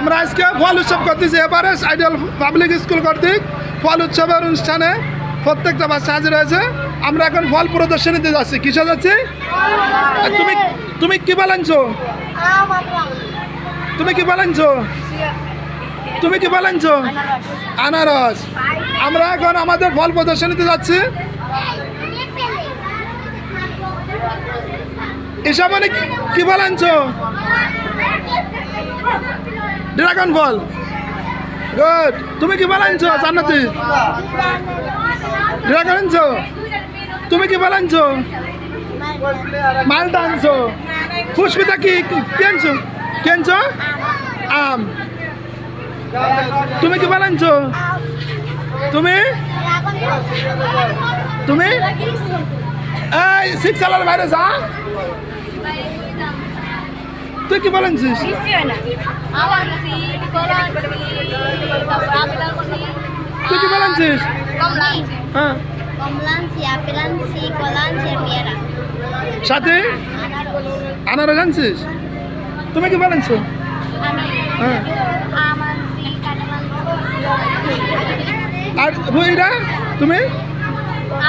আমরা আজকে ফল উৎসব করতেছি এভারেস্ট আইডিয়াল পাবলিক স্কুল কর্তৃক ফল উৎসবের অনুষ্ঠানে প্রত্যেকটা বাচ্চা হাজির হয়েছে। আমরা এখন ফল প্রদর্শনীতে যাচ্ছি। কিসে যাচ্ছি? তুমি তুমি কি বানাচ্ছো? তুমি কি বানাচ্ছো? তুমি কি বানাচ্ছো? আনারস। আমরা এখন আমাদের ফল প্রদর্শনীতে যাচ্ছি। এসব মানে কি বানাচ্ছো? ড্রাগন ফল। গুড। তুমি কি বানাচ্ছো জান্নাতি? ড্রাগন আনছো? তুমি কি বানাচ্ছো? মালটা আনছো? পুষ্পিতা কি আনছো? কি আনছো? আম। তুমি কি বানাচ্ছো? তুমি তুমি এই সিক্স সালের বাইরে যা। তুই কি বানাচ্ছিস? তুই কি বানাচ্ছিস? হ্যাঁ, সাথে আনারস আনছিস? তুমি কি বানাচ্ছো? হ্যাঁ। আর বইরা তুমি?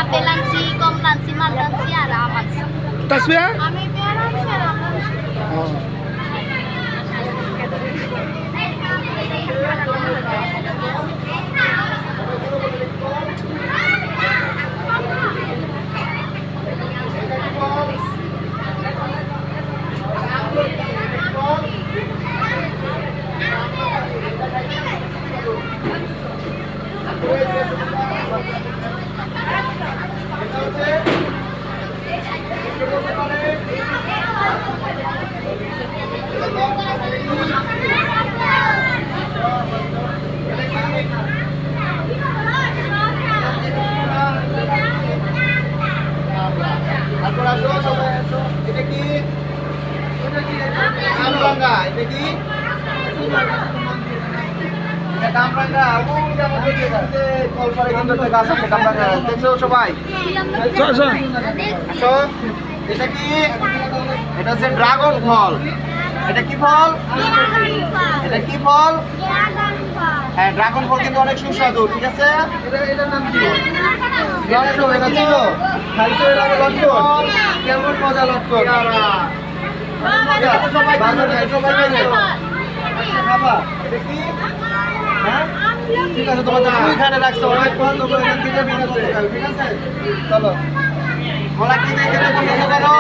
আপেল আনছি, কমলা আনছি, মালটা আনছি আর আম আনছি। তাসফিয়া? আমি পেয়ারা আনছি আর আম আনছি। সবাই এটা কি? এটা হচ্ছে ড্রাগন ফল। এটা কি ফল? এটা কি ফল? হ্যাঁ, ড্রাগন ফল কিন্তু অনেক সুস্বাদু। ঠিক আছে, এটার নাম কি? লটকন। এটা ছিল খাইছো এর আগে লটকন? কেমন মজা লটকন? সবাই খাবা। এটা কি? হ্যাঁ, ঠিক আছে, তোমাদের ওইখানে রাখছো। অনেক পছন্দ করে এখান থেকে ঠিক আছে। ঠিক আছে, চলো। কলা কি দেখে পছন্দ করো?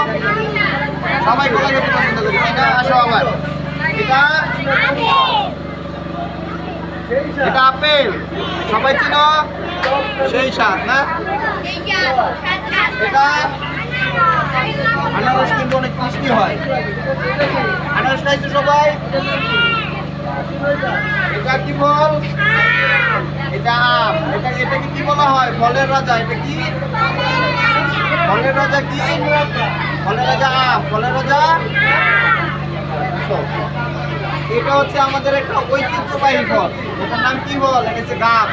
সবাই কলা খেতে পছন্দ করি। এটা আসো আবার। এটা আপেল। সবাই চিনো? সেই স্বাদ না? এটা আনারস কিন্তু অনেক মিষ্টি হয়। আনারস খাইছো সবাই? এটা কি ফল? এটা আম। এটা কি বলা হয়? ফলের রাজা। এটা কি? ফলের রাজা কি? ফলের রাজা আম। ফলের রাজা এটা হচ্ছে আমাদের একটা ঐতিহ্যবাহী ফল। এটার নাম কি বল? এটা হচ্ছে গাম।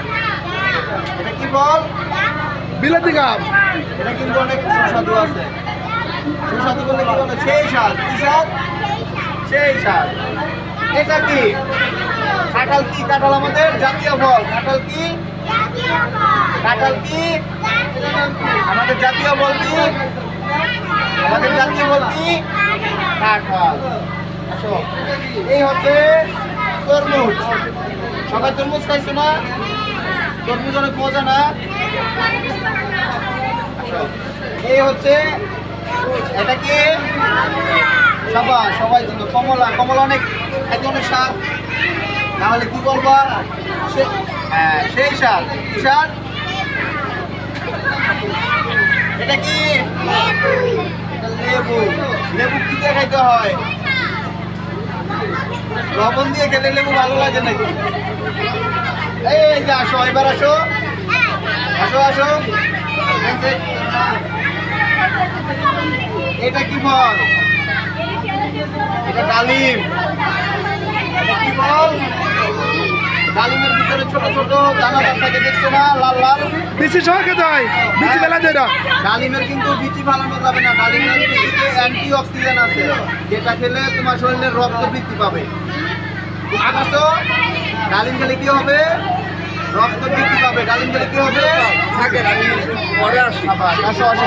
এটা কি বল? বিলাতি গাম। এটা কিন্তু অনেক সুস্বাদু আছে। সুস্বাদু বলে কি বলে? সেই স্বাদ। কি স্বাদ? সেই স্বাদ। এটা কি? কাঁঠাল কি? কাঁঠাল আমাদের জাতীয় ফল। কাঁঠাল কি? কাঁঠাল কি? আমাদের জাতীয় ফল কি? আমাদের জাতীয় ফল কি? কাঁঠাল। আসো, এই হচ্ছে তরমুজ। সবাই তরমুজ খাইছো না? তরমুজ অনেক মজা না? আসো, এই হচ্ছে এটা কি? সবাই চিনো? কমলা। কমলা অনেক খাইতে অনেক স্বাদ। তাহলে কি বলবো? হ্যাঁ, সেই স্বাদ। কি স্বাদ? এটা কি? এটা লেবু। লেবু কি দিয়ে খাইতে হয়? লবণ দিয়ে খেলে লেবু ভালো লাগে নাকি? এই যে আসো, এবার আসো আসো আসো। এটা কি ফল? এটা ডালিম। এটা কি ফল? ডালিমের ভিতরে ছোট ছোট দানাদার থাকে, দেখছো না? লাল লাল। বিচি সহ খেতে হয়। বিচি ফেলা যায় না। ডালিমের কিন্তু বিচি ফালানো যাবে না। ডালিমের বিচিতে অ্যান্টি অক্সিডেন্ট আছে, যেটা খেলে তোমার শরীরের রক্ত বৃদ্ধি পাবে। বুঝতে পারছো? ডালিম খেলে কি হবে? রক্ত বৃদ্ধি পাবে। ডালিম খেলে কি হবে? আবার আসো, আসো।